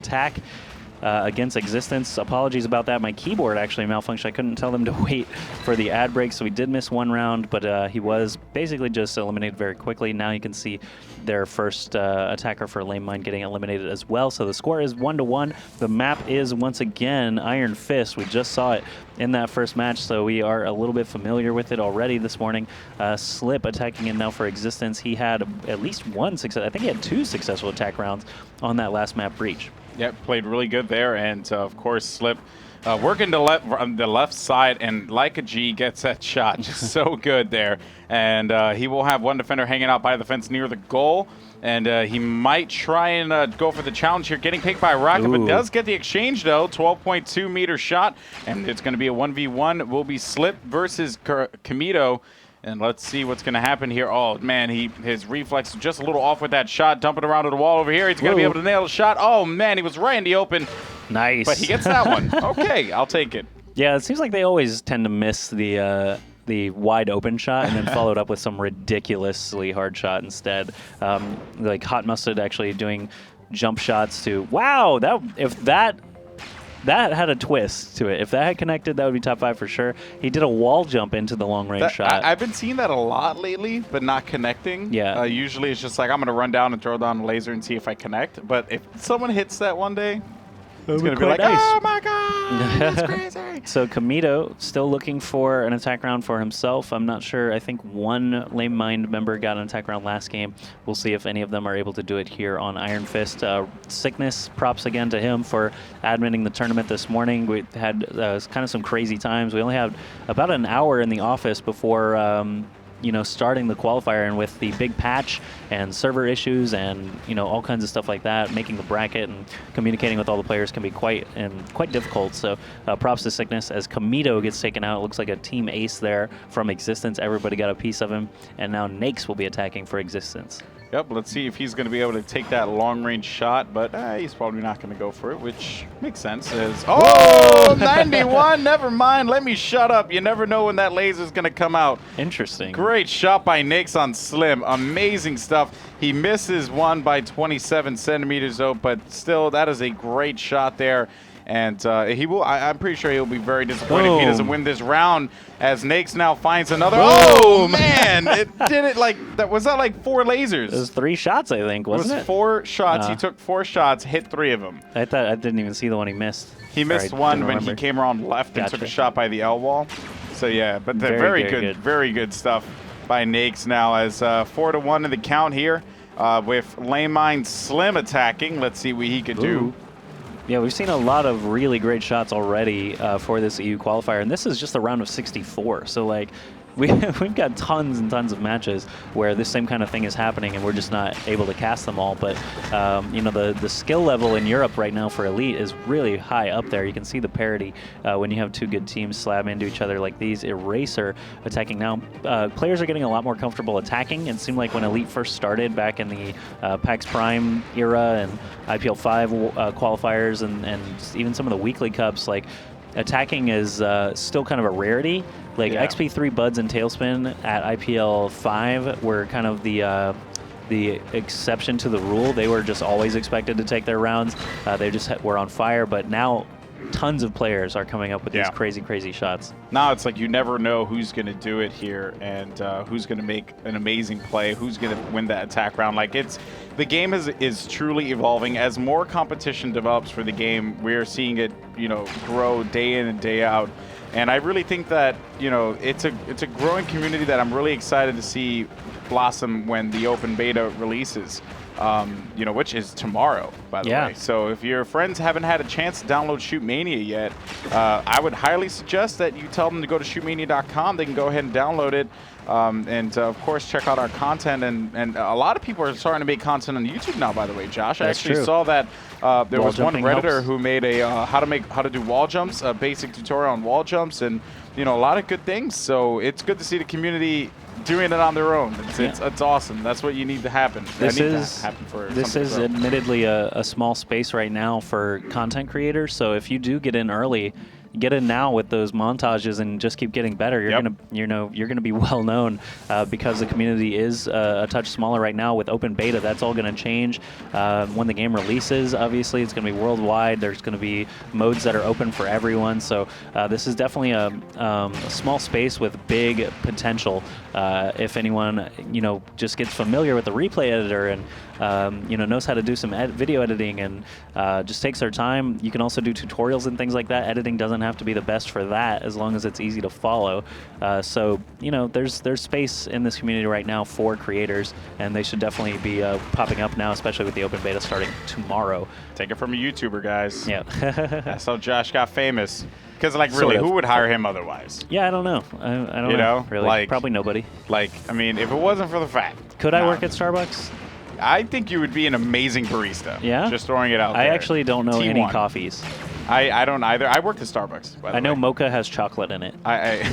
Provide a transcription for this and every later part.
attack against Existence. Apologies about that. My keyboard actually malfunctioned. I couldn't tell them to wait for the ad break, so we did miss one round, but he was basically just eliminated very quickly. Now you can see their first attacker for LMIND getting eliminated as well. So the score is 1-1. The map is once again Iron Fist. We just saw it in that first match, so we are a little bit familiar with it already this morning. Slip attacking in now for Existence. He had at least one success. I think he had 2 successful attack rounds on that last map breach. Yeah, played really good there, and of course Slip working on the left side, and like a G gets that shot just so good there. And he will have one defender hanging out by the fence near the goal, and he might try and go for the challenge here, getting picked by Rocket, but does get the exchange though. 12.2 meter shot, and it's going to be a 1v1. Will be Slip versus Kamito. And let's see what's going to happen here. Oh, man, his reflex is just a little off with that shot. Dumping around to the wall over here. He's going to be able to nail the shot. Oh, man, he was right in the open. Nice. But he gets that one. Okay, I'll take it. Yeah, it seems like they always tend to miss the wide open shot and then followed up with some ridiculously hard shot instead. Like Hot Mustard actually doing jump shots to, wow, that had a twist to it. If that had connected, that would be top 5 for sure. He did a wall jump into the long-range shot. I've been seeing that a lot lately, but not connecting. Yeah. Usually it's just like, I'm going to run down and throw down a laser and see if I connect. But if someone hits that one day, it's going to be like, nice. Oh, my God, that's crazy. So Kamito still looking for an attack round for himself. I'm not sure. I think one LMIND member got an attack round last game. We'll see if any of them are able to do it here on Iron Fist. Sickness, props again to him for adminning the tournament this morning. We had kind of some crazy times. We only had about an hour in the office before starting the qualifier, and with the big patch and server issues and all kinds of stuff like that, making the bracket and communicating with all the players can be quite difficult. So props to Sickness as Kamito gets taken out. It looks like a team ace there from Existence. Everybody got a piece of him, and now Nakes will be attacking for Existence. Yep, let's see if he's going to be able to take that long-range shot, but he's probably not going to go for it, which makes sense. Oh, 91, never mind. Let me shut up. You never know when that laser's going to come out. Interesting. Great shot by Nakes on Slim. Amazing stuff. He misses one by 27 centimeters, though, but still, that is a great shot there. And I'm pretty sure he'll be very disappointed if he doesn't win this round, as Nakes now finds another. Oh, man! It did it like that. Was that like 4 lasers? It was 3 shots, I think, wasn't it? It was 4 shots. He took 4 shots, hit 3 of them. I didn't even see the one he missed. He missed one when he came around left and took a shot by the L wall. So, yeah, but very good stuff by Nakes now, as 4-1 in the count here with LMIND Slim attacking. Let's see what he could do. Yeah, we've seen a lot of really great shots already for this EU qualifier, and this is just a round of 64. So, like, we've got tons and tons of matches where this same kind of thing is happening, and we're just not able to cast them all. But the skill level in Europe right now for Elite is really high up there. You can see the parity when you have 2 good teams slab into each other like these. Eraser attacking now. Players are getting a lot more comfortable attacking. It seemed like when Elite first started back in the PAX Prime era and IPL6 qualifiers and even some of the weekly cups, like, attacking is still kind of a rarity. Like XP3 Buds and Tailspin at IPL5 were kind of the exception to the rule. They were just always expected to take their rounds. They just were on fire, but now tons of players are coming up with these crazy shots. Now it's like you never know who's going to do it here, and who's going to make an amazing play, who's going to win that attack round. Like, the game is truly evolving. As more competition develops for the game, we're seeing it, grow day in and day out. And I really think that, it's a growing community that I'm really excited to see blossom when the open beta releases. Which is tomorrow, by the way. So if your friends haven't had a chance to download Shootmania yet, I would highly suggest that you tell them to go to shootmania.com. They can go ahead and download it. And of course, check out our content. And a lot of people are starting to make content on YouTube now, by the way, Josh. I actually saw that there was one Redditor who made a how to do wall jumps, a basic tutorial on wall jumps, and a lot of good things. So it's good to see the community doing it on their own. It's awesome. That's what you need to happen. This is admittedly a small space right now for content creators. So if you do get in early, get in now with those montages and just keep getting better. You're gonna be well known because the community is a touch smaller right now with open beta. That's all gonna change when the game releases. Obviously, it's gonna be worldwide. There's gonna be modes that are open for everyone. So this is definitely a small space with big potential. If anyone just gets familiar with the replay editor and knows how to do some video editing and just takes their time. You can also do tutorials and things like that. Editing doesn't have to be the best for that as long as it's easy to follow. So there's space in this community right now for creators, and they should definitely be popping up now, especially with the open beta starting tomorrow. Take it from a YouTuber, guys. Yeah. That's how Josh got famous. Because, like, really, who would hire him otherwise? Yeah, I don't know. I don't know. Really, like, probably nobody. Like, I mean, if it wasn't for the fact. Could I work at Starbucks? I think you would be an amazing barista. Yeah? Just throwing it out there. I actually don't know any coffees. I don't either. I worked at Starbucks, by the way. I know mocha has chocolate in it. I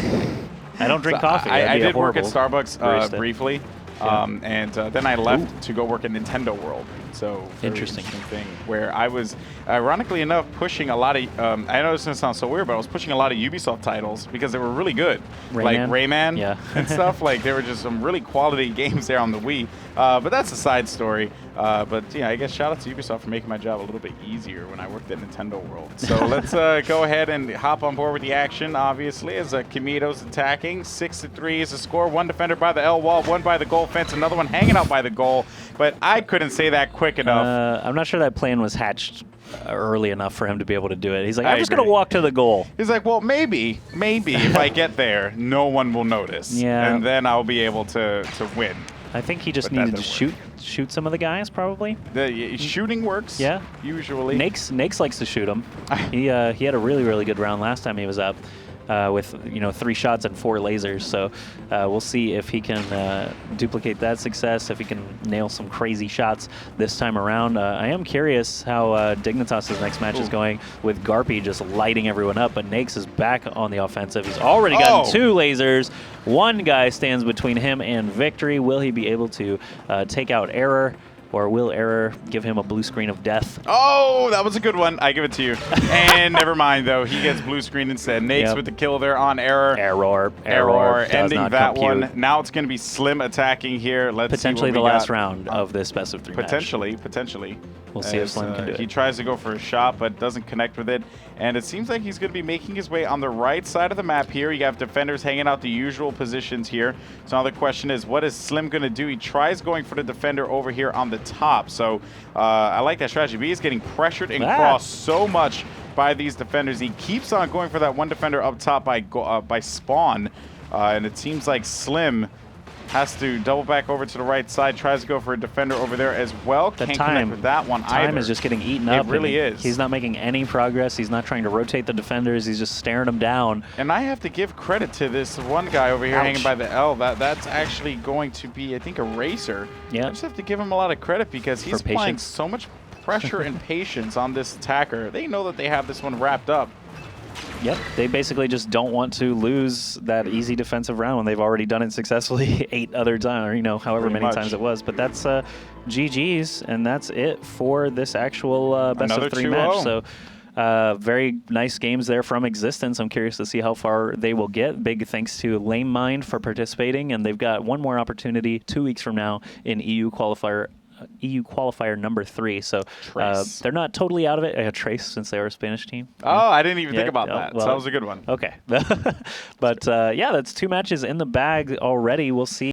don't drink so coffee. I did work at Starbucks briefly. Yeah. And then I left to go work at Nintendo World. So interesting thing where I was, ironically enough, pushing a lot of. I know this is gonna sound so weird, but I was pushing a lot of Ubisoft titles because they were really good, like Rayman and stuff. Like there were just some really quality games there on the Wii. But that's a side story. But yeah, I guess shout out to Ubisoft for making my job a little bit easier when I worked at Nintendo World. So let's go ahead and hop on board with the action. Obviously, as Kamito's attacking, 6-3 is the score. One defender by the L wall, one by the goal fence, another one hanging out by the goal. But I couldn't say that quick enough. I'm not sure that plan was hatched early enough for him to be able to do it. He's like, I'm just going to walk to the goal. He's like, well, maybe if I get there, no one will notice. Yeah. And then I'll be able to win. I think he just needed to shoot some of the guys, probably. The shooting works. Yeah. Usually. Nakes likes to shoot him. He had a really, really good round last time he was up. With 3 shots and 4 lasers, so we'll see if he can duplicate that success, if he can nail some crazy shots this time around. I am curious how Dignitas' next match is going with Garpy just lighting everyone up, but Nakes is back on the offensive. He's already gotten 2 lasers. One guy stands between him and victory. Will he be able to take out Error? Or will Error give him a blue screen of death? Oh, that was a good one. I give it to you. And never mind, though. He gets blue screen instead. Nakes with the kill there on Error. Error. Ending that one. Now it's going to be Slim attacking here. Let's potentially see the last round of this best of 3 match. Potentially. We'll see if Slim can do it. He tries to go for a shot, but doesn't connect with it. And it seems like he's going to be making his way on the right side of the map here. You have defenders hanging out the usual positions here. So now the question is, what is Slim going to do? He tries going for the defender over here on the top. So I like that strategy. But he's getting pressured and crossed so much by these defenders. He keeps on going for that one defender up top by Spawn. And it seems like Slim has to double back over to the right side, tries to go for a defender over there as well. Can't connect with that one either. Time is just getting eaten up. It really is. He's not making any progress. He's not trying to rotate the defenders. He's just staring them down. And I have to give credit to this one guy over here hanging by the L. That's actually going to be, I think, a racer. Yeah. I just have to give him a lot of credit because he's applying so much pressure and patience on this attacker. They know that they have this one wrapped up. Yep, they basically just don't want to lose that easy defensive round when they've already done it successfully 8 other times, or however many times it was. But that's GG's, and that's it for this actual best of 3 match. So very nice games there from X6STENCE. I'm curious to see how far they will get. Big thanks to LMIND for participating, and they've got one more opportunity 2 weeks from now in EU Qualifier number 3. So they're not totally out of it. Trace, since they are a Spanish team. Oh, I didn't even think about that. Well, so that was a good one. Okay. But yeah, that's 2 matches in the bag already. We'll see.